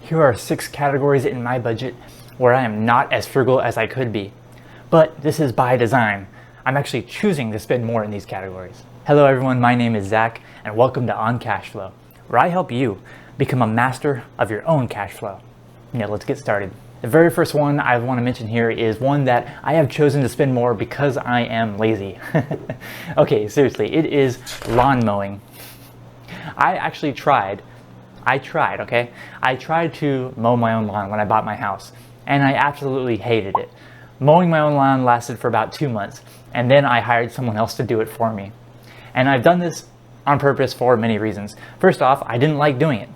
here are 6 categories in my budget where I am not as frugal as I could be. But this is by design. I'm actually choosing to spend more in these categories. Hello everyone, my name is Zach, and welcome to On Cash Flow, where I help you become a master of your own cash flow. Now let's get started. The very first one I want to mention here is one that I have chosen to spend more because I am lazy. Okay, seriously, it is lawn mowing. I tried to mow my own lawn when I bought my house, and I absolutely hated it. Mowing my own lawn lasted for about 2 months, and then I hired someone else to do it for me. And I've done this on purpose for many reasons. First off, I didn't like doing it.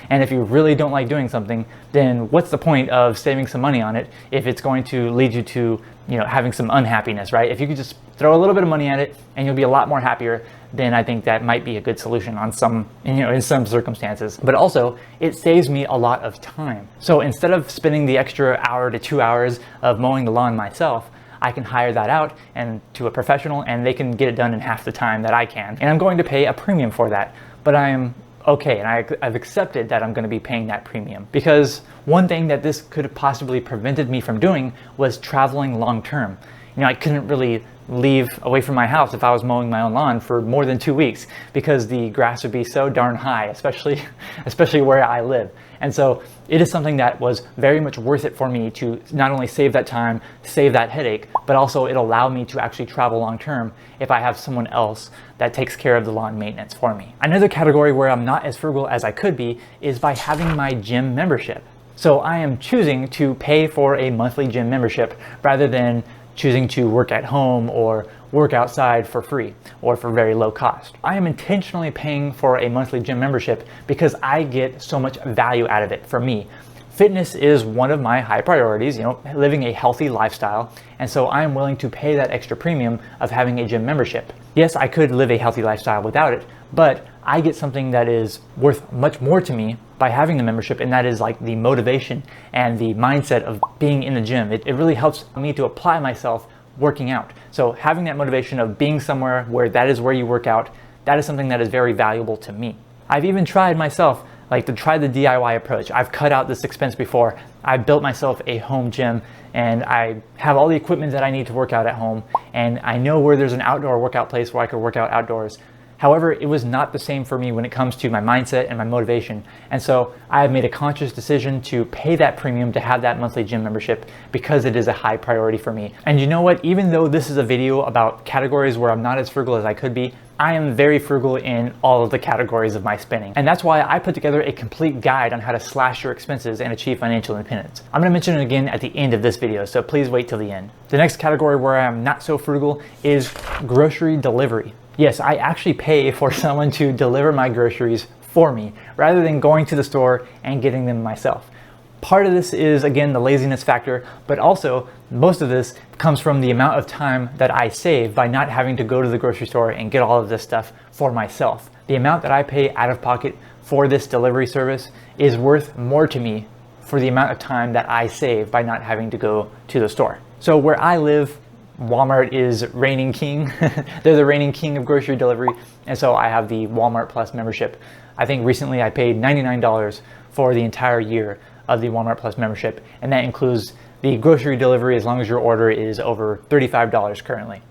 And if you really don't like doing something, then what's the point of saving some money on it if it's going to lead you to, having some unhappiness, right? If you could just throw a little bit of money at it and you'll be a lot more happier, then I think that might be a good solution on some, in some circumstances. But also, it saves me a lot of time. So instead of spending the extra hour to 2 hours of mowing the lawn myself, I can hire that out and to a professional, and they can get it done in half the time that I can. And I'm going to pay a premium for that, but I am okay, and I've accepted that I'm going to be paying that premium. Because one thing that this could have possibly prevented me from doing was traveling long term. I couldn't really leave away from my house if I was mowing my own lawn for more than 2 weeks because the grass would be so darn high, especially where I live. And so it is something that was very much worth it for me to not only save that time, save that headache, but also it'll allow me to actually travel long term if I have someone else that takes care of the lawn maintenance for me. Another category where I'm not as frugal as I could be is by having my gym membership. So I am choosing to pay for a monthly gym membership rather than choosing to work at home or work outside for free or for very low cost. I am intentionally paying for a monthly gym membership because I get so much value out of it for me. Fitness is one of my high priorities, living a healthy lifestyle, and so I am willing to pay that extra premium of having a gym membership. Yes, I could live a healthy lifestyle without it, but I get something that is worth much more to me by having the membership, and that is like the motivation and the mindset of being in the gym. It really helps me to apply myself working out. So having that motivation of being somewhere where that is where you work out, that is something that is very valuable to me. I've even tried myself, to try the DIY approach. I've cut out this expense before. I built myself a home gym, and I have all the equipment that I need to work out at home, and I know where there's an outdoor workout place where I could work out outdoors. However, it was not the same for me when it comes to my mindset and my motivation. And so I have made a conscious decision to pay that premium to have that monthly gym membership because it is a high priority for me. And you know what? Even though this is a video about categories where I'm not as frugal as I could be, I am very frugal in all of the categories of my spending. And that's why I put together a complete guide on how to slash your expenses and achieve financial independence. I'm gonna mention it again at the end of this video, so please wait till the end. The next category where I am not so frugal is grocery delivery. Yes, I actually pay for someone to deliver my groceries for me rather than going to the store and getting them myself. Part of this is, again, the laziness factor, but also most of this comes from the amount of time that I save by not having to go to the grocery store and get all of this stuff for myself. The amount that I pay out of pocket for this delivery service is worth more to me for the amount of time that I save by not having to go to the store. So where I live, Walmart is reigning king. They're the reigning king of grocery delivery. And so I have the Walmart Plus membership. I think recently I paid $99 for the entire year of the Walmart Plus membership. And that includes the grocery delivery as long as your order is over $35 currently,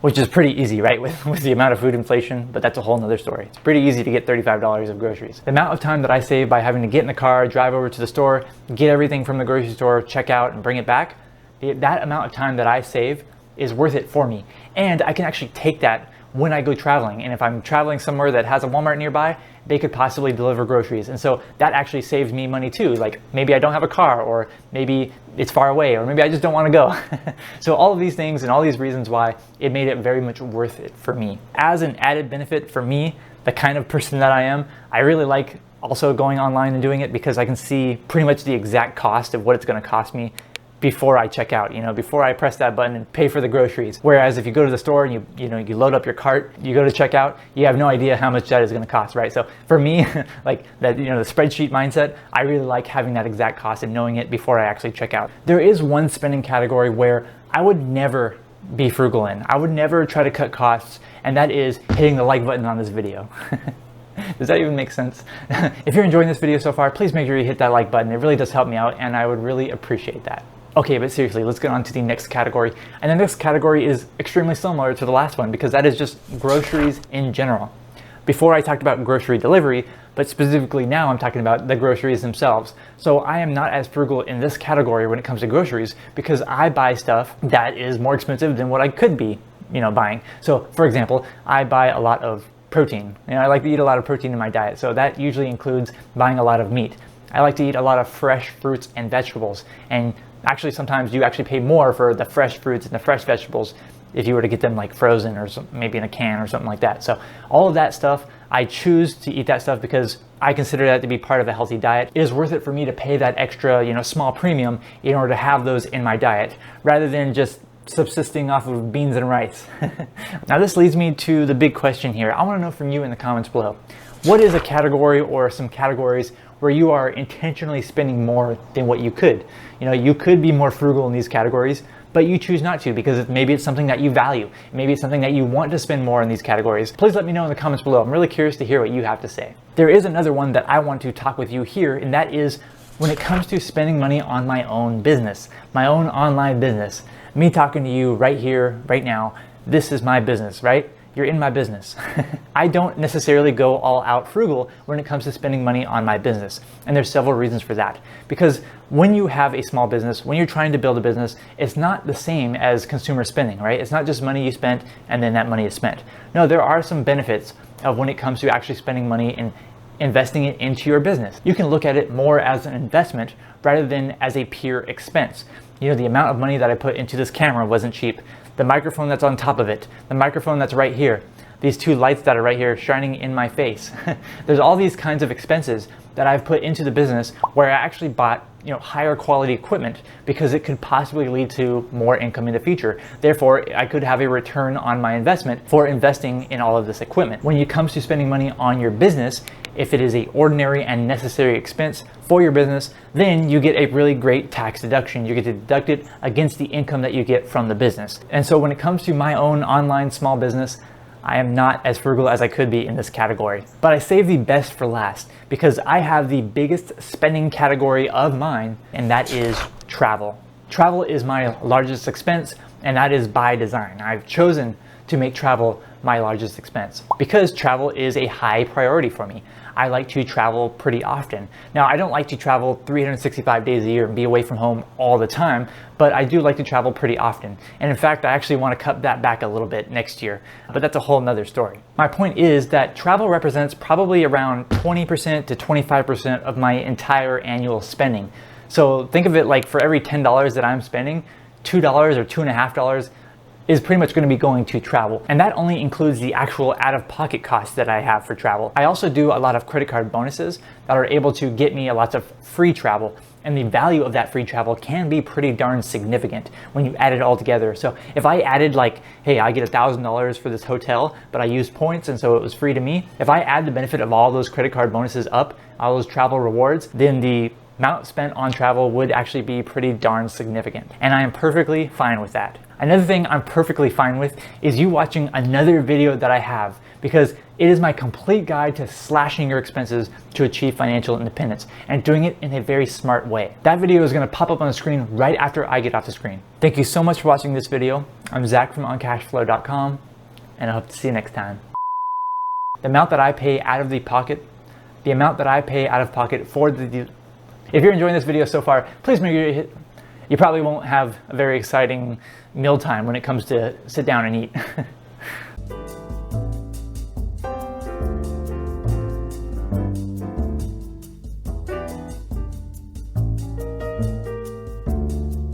which is pretty easy, right? With the amount of food inflation, but that's a whole nother story. It's pretty easy to get $35 of groceries. The amount of time that I save by having to get in the car, drive over to the store, get everything from the grocery store, check out and bring it back, that amount of time that I save is worth it for me. And I can actually take that when I go traveling. And if I'm traveling somewhere that has a Walmart nearby, they could possibly deliver groceries. And so that actually saves me money too. Like maybe I don't have a car, or maybe it's far away, or maybe I just don't want to go. So all of these things and all these reasons why it made it very much worth it for me. As an added benefit for me, the kind of person that I am, I really like also going online and doing it because I can see pretty much the exact cost of what it's going to cost me before I check out, before I press that button and pay for the groceries. Whereas if you go to the store and you load up your cart, you go to check out, you have no idea how much that is going to cost, right? So for me, like that, the spreadsheet mindset, I really like having that exact cost and knowing it before I actually check out. There is one spending category where I would never be frugal in. I would never try to cut costs, and that is hitting the like button on this video. Does that even make sense? If you're enjoying this video so far, please make sure you hit that like button. It really does help me out, and I would really appreciate that. Okay, but seriously, let's get on to the next category. And the next category is extremely similar to the last one because that is just groceries in general. Before I talked about grocery delivery, but specifically now I'm talking about the groceries themselves. So I am not as frugal in this category when it comes to groceries because I buy stuff that is more expensive than what I could be, buying. So for example, I buy a lot of protein. I like to eat a lot of protein in my diet. So that usually includes buying a lot of meat. I like to eat a lot of fresh fruits and vegetables. And actually sometimes you actually pay more for the fresh fruits and the fresh vegetables if you were to get them like frozen or maybe in a can or something like that. So all of that stuff, I choose to eat that stuff because I consider that to be part of a healthy diet. It is worth it for me to pay that extra, small premium in order to have those in my diet rather than just subsisting off of beans and rice. Now this leads me to the big question here. I want to know from you in the comments below. What is a category or some categories where you are intentionally spending more than what you could? You could be more frugal in these categories, but you choose not to because maybe it's something that you value. Maybe it's something that you want to spend more in these categories. Please let me know in the comments below. I'm really curious to hear what you have to say. There is another one that I want to talk with you here, and that is when it comes to spending money on my own business, my own online business. Me talking to you right here, right now, this is my business, right? You're in my business. I don't necessarily go all out frugal when it comes to spending money on my business. And there's several reasons for that. Because when you have a small business, when you're trying to build a business, it's not the same as consumer spending, right? It's not just money you spent and then that money is spent. No, there are some benefits of when it comes to actually spending money and investing it into your business. You can look at it more as an investment rather than as a pure expense. The amount of money that I put into this camera wasn't cheap. The microphone that's on top of it, the microphone that's right here, these two lights that are right here shining in my face. There's all these kinds of expenses that I've put into the business where I actually bought higher quality equipment because it could possibly lead to more income in the future. Therefore, I could have a return on my investment for investing in all of this equipment. When it comes to spending money on your business, if it is an ordinary and necessary expense for your business, then you get a really great tax deduction. You get to deduct it against the income that you get from the business. And so when it comes to my own online small business, I am not as frugal as I could be in this category. But I saved the best for last because I have the biggest spending category of mine, and that is travel. Travel is my largest expense, and that is by design. I've chosen to make travel my largest expense because travel is a high priority for me. I like to travel pretty often. Now, I don't like to travel 365 days a year and be away from home all the time, but I do like to travel pretty often. And in fact, I actually want to cut that back a little bit next year, but that's a whole nother story. My point is that travel represents probably around 20% to 25% of my entire annual spending. So think of it like for every $10 that I'm spending, $2 or $2.50 is pretty much going to be going to travel. And that only includes the actual out-of-pocket costs that I have for travel. I also do a lot of credit card bonuses that are able to get me lots of free travel. And the value of that free travel can be pretty darn significant when you add it all together. So if I added like, hey, I get $1,000 for this hotel, but I used points and so it was free to me. If I add the benefit of all those credit card bonuses up, all those travel rewards, then the amount spent on travel would actually be pretty darn significant. And I am perfectly fine with that. Another thing I'm perfectly fine with is you watching another video that I have because it is my complete guide to slashing your expenses to achieve financial independence and doing it in a very smart way. That video is going to pop up on the screen right after I get off the screen. Thank you so much for watching this video. I'm Zach from OnCashFlow.com, and I hope to see you next time. The amount that I pay out of pocket for the... If you're enjoying this video so far, please make sure you hit... You probably won't have a very exciting mealtime when it comes to sit down and eat.